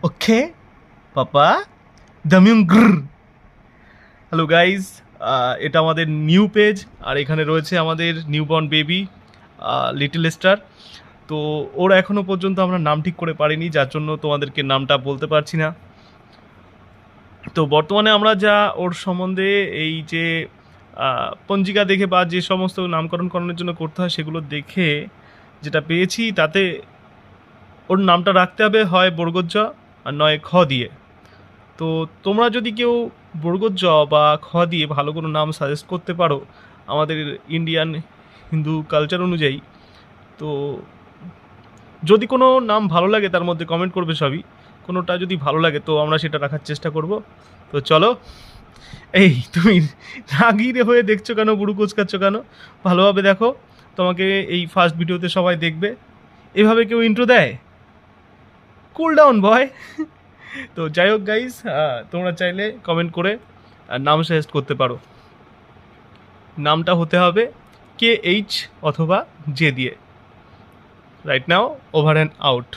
ওকে পাপা দামিউং গ্র। Hello guys, এটা আমাদের new page, আর এখানে রয়েছে আমাদের নিউবর্ন বেবি লিটল স্টার। তো ওর এখনও পর্যন্ত আমরা নাম ঠিক করে পারিনি, যার জন্য তোমাদেরকে নামটা বলতে পারছি না। তো বর্তমানে আমরা যা ওর সম্বন্ধে এই যে পঞ্জিকা দেখে বা যে সমস্ত নামকরণ করানোর জন্য করতে হয় সেগুলো দেখে যেটা পেয়েছি, তাতে ওর নামটা রাখতে হবে হয় বর্গজ আর নয় খ দিয়ে। তো তোমরা যদি কেউ বর্গজ বা খ দিয়ে ভালো কোনো নাম সাজেস্ট করতে পারো আমাদের ইন্ডিয়ান হিন্দু কালচার অনুযায়ী, তো যদি কোনো নাম ভালো লাগে তার মধ্যে কমেন্ট করবে সবই। কোনোটা যদি ভালো লাগে তো আমরা সেটা রাখার চেষ্টা করব। তো চলো। এই তুমি রাগিরে হয়ে দেখছো কেন, বুড়ো কোচকাচ্ছ কেন? ভালোভাবে দেখো, তোমাকে এই ফার্স্ট ভিডিওতে সবাই দেখবে। এভাবে কেউ ইন্ট্রো দেয়? কুল ডাউন বয়। তো যাই হোক গাইস, তোমরা চাইলে কমেন্ট করে নাম সাজেস্ট করতে পারো। নামটা হতে হবে KH অথবা জে দিয়ে। Right now, over and out.